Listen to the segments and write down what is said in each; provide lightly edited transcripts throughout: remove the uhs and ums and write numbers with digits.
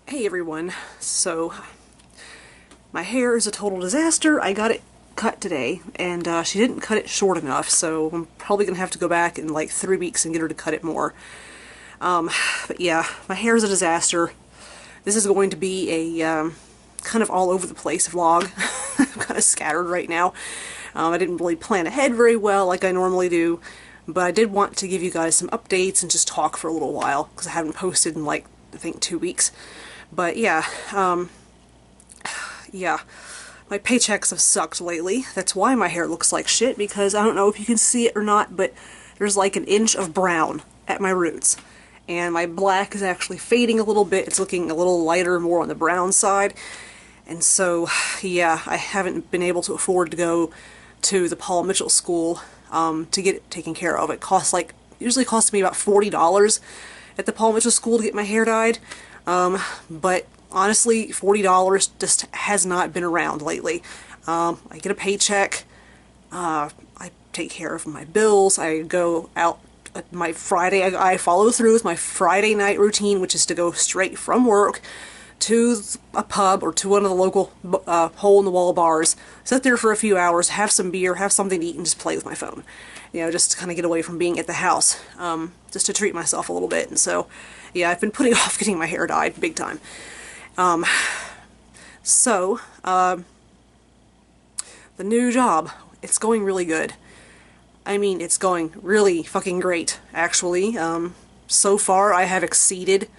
Hey everyone, so my hair is a total disaster. I got it cut today and she didn't cut it short enough, so I'm probably gonna have to go back in like 3 weeks and get her to cut it more. But yeah, my hair is a disaster. This is going to be a kind of all over the place vlog. I'm kind of scattered right now. I didn't really plan ahead very well like I normally do, but I did want to give you guys some updates and just talk for a little while because I haven't posted in like I think 2 weeks. But yeah, yeah, my paychecks have sucked lately. That's why my hair looks like shit, because I don't know if you can see it or not, but there's like an inch of brown at my roots. And my black is actually fading a little bit. It's looking a little lighter, more on the brown side. And so, yeah, I haven't been able to afford to go to the Paul Mitchell school to get it taken care of. It costs like, usually costs me about $40 at the Paul Mitchell school to get my hair dyed. But honestly, $40 just has not been around lately. I get a paycheck, I take care of my bills, I go out my Friday, I follow through with my Friday night routine, which is to go straight from work to a pub or to one of the local hole-in-the-wall bars, sit there for a few hours, have some beer, have something to eat, and just play with my phone. You know, just to kind of get away from being at the house, just to treat myself a little bit. And so, yeah, I've been putting off getting my hair dyed big time. The new job, it's going really good. I mean, it's going really fucking great, actually. So far, I have exceeded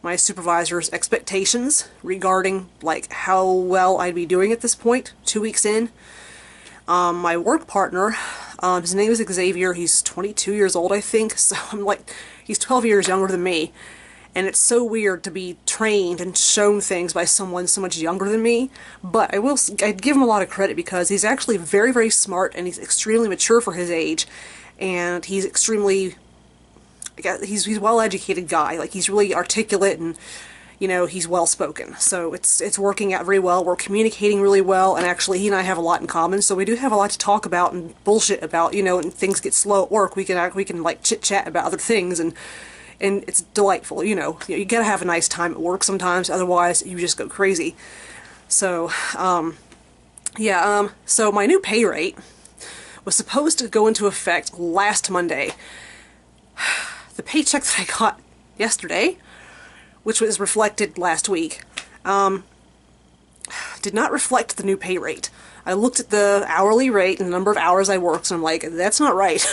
my supervisor's expectations regarding, like, how well I'd be doing at this point, 2 weeks in. My work partner, his name is Xavier, he's 22 years old, I think, so I'm like, he's 12 years younger than me, and it's so weird to be trained and shown things by someone so much younger than me, but I'd give him a lot of credit because he's actually very, very smart, and he's extremely mature for his age, and he's extremely, he's a well-educated guy, like, he's really articulate, and you know, he's well-spoken. So it's working out very well. We're communicating really well, and actually he and I have a lot in common, so we do have a lot to talk about and bullshit about, you know, and things get slow at work, we can like chit-chat about other things, and it's delightful, you know. You gotta have a nice time at work sometimes, otherwise you just go crazy. So, yeah, so my new pay rate was supposed to go into effect last Monday. The paycheck that I got yesterday, which was reflected last week, did not reflect the new pay rate. I looked at the hourly rate and the number of hours I worked, and I'm like, that's not right.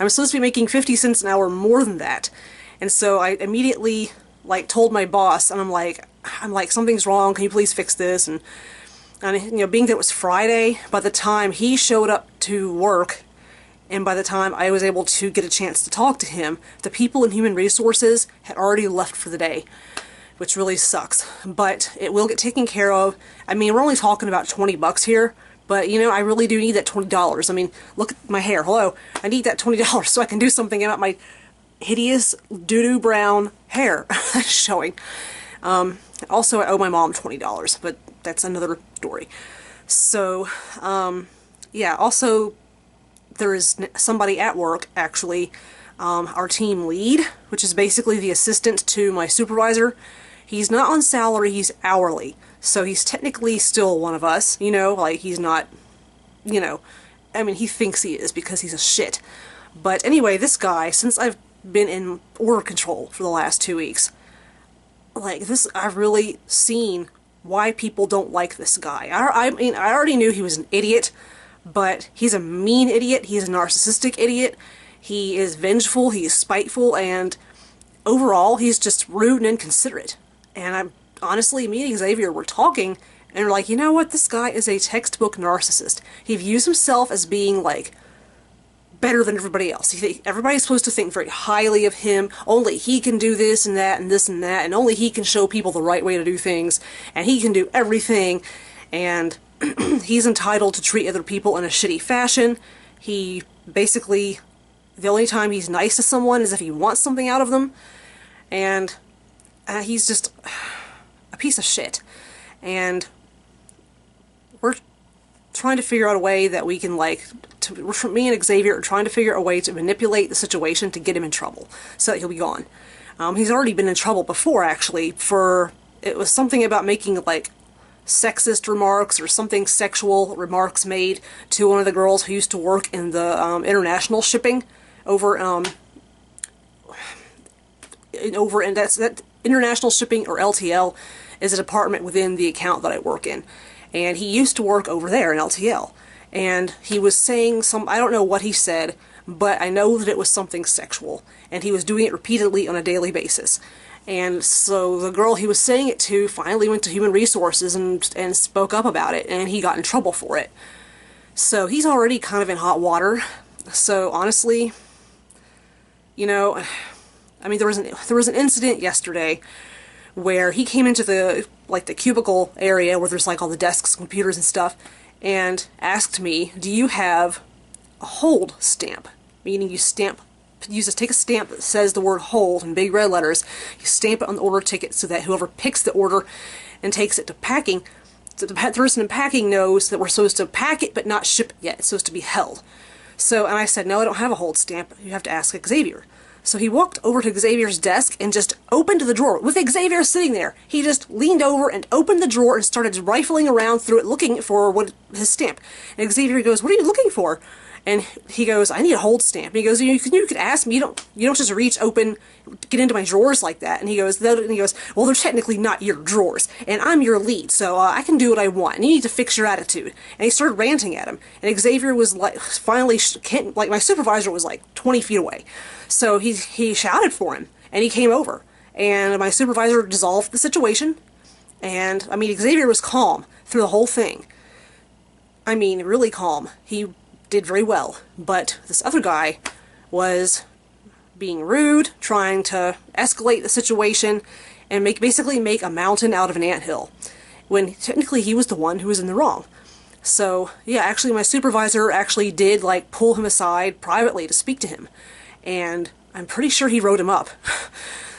I'm supposed to be making 50 cents an hour more than that. And so I immediately, like, told my boss, and I'm like, something's wrong, can you please fix this? And you know, being that it was Friday, by the time he showed up to work, and by the time I was able to get a chance to talk to him, the people in Human Resources had already left for the day, which really sucks. But it will get taken care of. I mean, we're only talking about 20 bucks here, but you know, I really do need that $20. I mean, look at my hair. Hello. I need that $20 so I can do something about my hideous doo-doo brown hair showing. Also, I owe my mom $20, but that's another story. So, yeah, also, there is somebody at work, actually, our team lead, which is basically the assistant to my supervisor. He's not on salary, he's hourly, so he's technically still one of us, you know, like, he's not, you know, I mean, he thinks he is because he's a shit. But anyway, this guy, since I've been in order control for the last 2 weeks, like, this, I've really seen why people don't like this guy. I mean, I already knew he was an idiot, but he's a mean idiot, he's a narcissistic idiot, he is vengeful, he is spiteful, and overall, he's just rude and inconsiderate. And I'm honestly, me and Xavier were talking, and we're like, you know what, this guy is a textbook narcissist. He views himself as being, like, better than everybody else. Everybody's supposed to think very highly of him, only he can do this and that and this and that, and only he can show people the right way to do things, and he can do everything, and he's entitled to treat other people in a shitty fashion. He basically, the only time he's nice to someone is if he wants something out of them, and he's just a piece of shit. And we're trying to figure out a way that we can, like, me and Xavier are trying to figure out a way to manipulate the situation to get him in trouble, so that he'll be gone. He's already been in trouble before, actually, for it was something about making, like, sexist remarks or something sexual remarks made to one of the girls who used to work in the international shipping over and that international shipping, or LTL, is a department within the account that I work in, and he used to work over there in LTL, and he was saying I don't know what he said, but I know that it was something sexual, and he was doing it repeatedly on a daily basis. And so the girl he was saying it to finally went to Human Resources and spoke up about it, and he got in trouble for it. So he's already kind of in hot water. So honestly, you know, I mean, there was an incident yesterday where he came into the cubicle area where there's like all the desks, computers and stuff, and asked me, "Do you have a hold stamp?" Meaning you take a stamp that says the word hold in big red letters, you stamp it on the order ticket so that whoever picks the order and takes it to packing, so the person in packing knows that we're supposed to pack it but not ship it yet. It's supposed to be held. So, and I said, "No, I don't have a hold stamp. You have to ask Xavier." So he walked over to Xavier's desk and just opened the drawer. With Xavier sitting there, he just leaned over and opened the drawer and started rifling around through it looking for his stamp. And Xavier goes, "What are you looking for?" And he goes, "I need a hold stamp." And he goes, you could ask me. You don't just reach open, get into my drawers like that." And he goes, "Well, they're technically not your drawers, and I'm your lead, so I can do what I want. And you need to fix your attitude." And he started ranting at him. And Xavier was like, finally, like, my supervisor was like 20 feet away, so he shouted for him, and he came over, and my supervisor dissolved the situation. And I mean, Xavier was calm through the whole thing. I mean, really calm. He did very well, but this other guy was being rude, trying to escalate the situation, and basically make a mountain out of an anthill, when technically he was the one who was in the wrong. So yeah, actually my supervisor actually did like pull him aside privately to speak to him, and I'm pretty sure he wrote him up.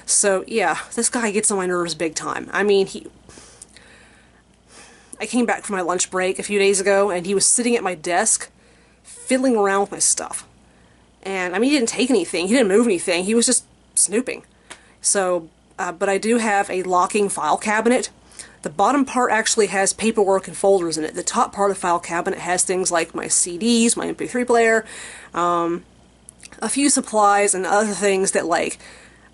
So yeah, this guy gets on my nerves big time. I mean, I came back from my lunch break a few days ago, and he was sitting at my desk fiddling around with my stuff. And I mean, he didn't take anything, he didn't move anything, he was just snooping. So, but I do have a locking file cabinet. The bottom part actually has paperwork and folders in it. The top part of the file cabinet has things like my CDs, my MP3 player, a few supplies, and other things that, like,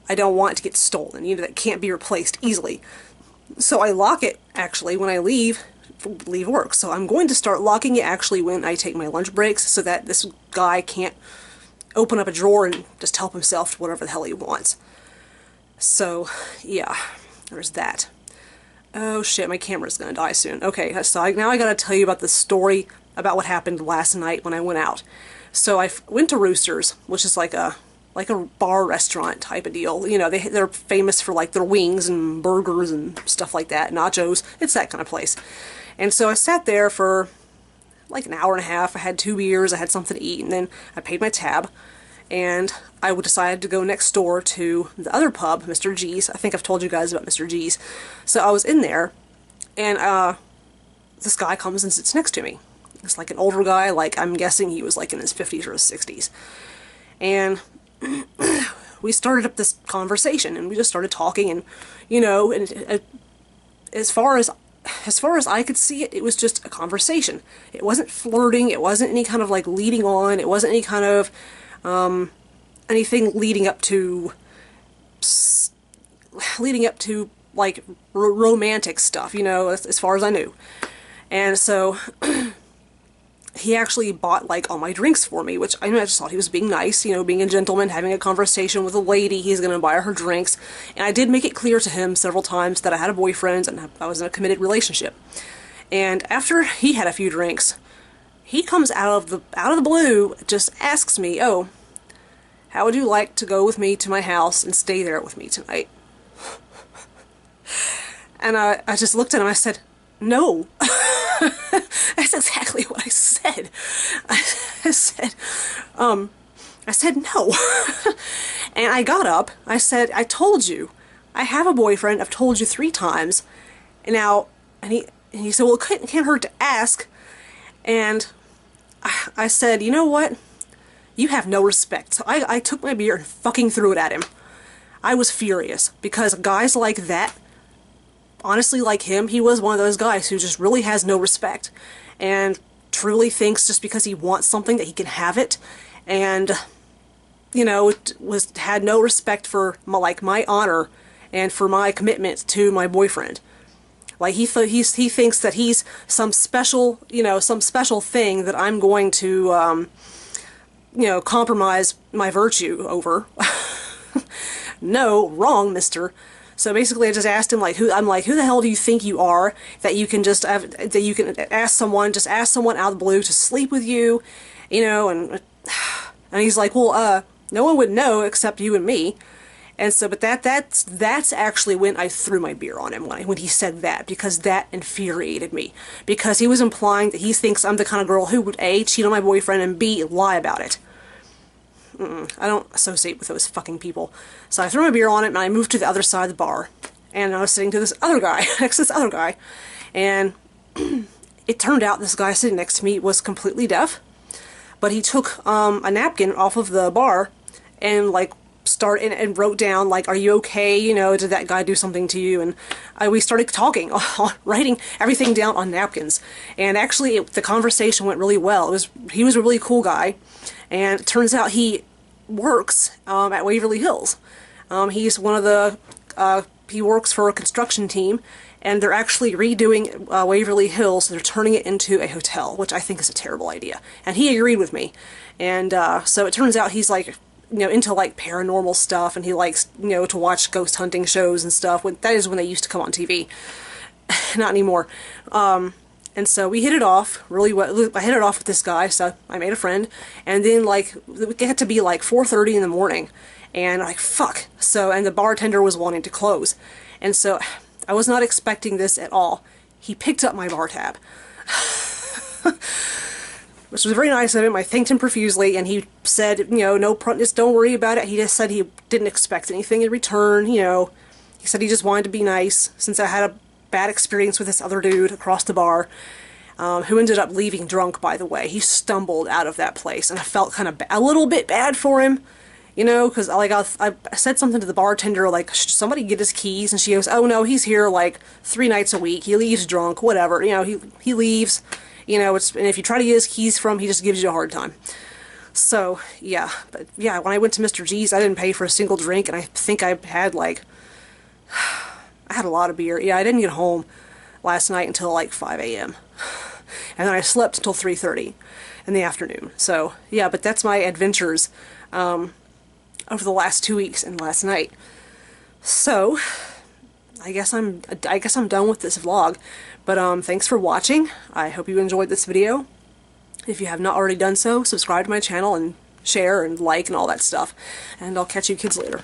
I don't want to get stolen, that can't be replaced easily. So I lock it, actually, when I leave work. So I'm going to start locking it actually when I take my lunch breaks, so that this guy can't open up a drawer and just help himself to whatever the hell he wants. So yeah, there's that. Oh shit, my camera's gonna die soon. Okay, so now I gotta tell you about the story about what happened last night when I went out. So I went to Roosters, which is like a bar restaurant type of deal. They're famous for like their wings and burgers and stuff like that, nachos. It's that kind of place. And so I sat there for like an hour and a half. I had 2 beers, I had something to eat, and then I paid my tab, and I decided to go next door to the other pub, Mr. G's. I think I've told you guys about Mr. G's. So I was in there, and this guy comes and sits next to me. It's like an older guy, like I'm guessing he was like in his 50s or his 60s. And we started up this conversation, and we just started talking, and and as far as I could see it, it was just a conversation. It wasn't flirting, it wasn't any kind of like leading on, it wasn't any kind of anything leading up to like romantic stuff, as far as I knew. And so he actually bought like all my drinks for me, which I just thought he was being nice, being a gentleman, having a conversation with a lady. He's going to buy her drinks. And I did make it clear to him several times that I had a boyfriend and I was in a committed relationship. And after he had a few drinks, he comes out of the blue, just asks me, "Oh, how would you like to go with me to my house and stay there with me tonight?" And I just looked at him, I said, "No." That's exactly what I said. I said no. And I got up. I said, "I told you. I have a boyfriend. I've told you 3 times. And now," and he said, "Well, it can't hurt to ask." And I said, "You know what? You have no respect." So I took my beer and fucking threw it at him. I was furious, because guys like that honestly, like him, he was one of those guys who just really has no respect and truly thinks just because he wants something that he can have it, and you know, had no respect for my honor and for my commitment to my boyfriend. Like he thinks that he's some special, you know, some special thing that I'm going to you know, compromise my virtue over. No, wrong, mister. So basically I just asked him, like, who the hell do you think you are that you can just that you can ask someone out of the blue to sleep with you, you know, and he's like, well, no one would know except you and me. And so, but that's actually when I threw my beer on him, when he said that, because that infuriated me. Because he was implying that he thinks I'm the kind of girl who would A, cheat on my boyfriend, and B, lie about it. I don't associate with those fucking people. So I threw my beer on it, and I moved to the other side of the bar. And I was sitting to this other guy, next to this other guy. And it turned out this guy sitting next to me was completely deaf. But he took a napkin off of the bar and, like, and wrote down, like, are you okay, you know, did that guy do something to you? And we started talking, writing everything down on napkins. And actually, the conversation went really well. He was a really cool guy, and it turns out he works at Waverly Hills. He's one of the, he works for a construction team, and they're actually redoing Waverly Hills. They're turning it into a hotel, which I think is a terrible idea. And he agreed with me. And so it turns out he's, like, you know, into, like, paranormal stuff, and he likes, you know, to watch ghost hunting shows and stuff. That is when they used to come on TV. Not anymore. And so we hit it off really well. I hit it off with this guy, so I made a friend. And then, like, it had to be, like, 4:30 in the morning. And I'm like, fuck. So, and the bartender was wanting to close. And so I was not expecting this at all. He picked up my bar tab. Which was very nice of him. I thanked him profusely, and he said, you know, just don't worry about it. He just said he didn't expect anything in return, you know. He said he just wanted to be nice, since I had a bad experience with this other dude across the bar, who ended up leaving drunk, by the way. He stumbled out of that place, and I felt kind of a little bit bad for him, you know, because, like, I said something to the bartender, like, should somebody get his keys? And she goes, oh, no, he's here, like, 3 nights a week. He leaves drunk, whatever, you know, he leaves. You know, and if you try to get his keys from him, he just gives you a hard time. So, yeah. But, yeah, when I went to Mr. G's, I didn't pay for a single drink, and I think I had, like, I had a lot of beer. Yeah, I didn't get home last night until, like, 5 a.m. And then I slept until 3:30 in the afternoon. So, yeah, but that's my adventures over the last 2 weeks and last night. So, I guess I'm done with this vlog. But thanks for watching. I hope you enjoyed this video. If you have not already done so, subscribe to my channel and share and like and all that stuff. And I'll catch you kids later.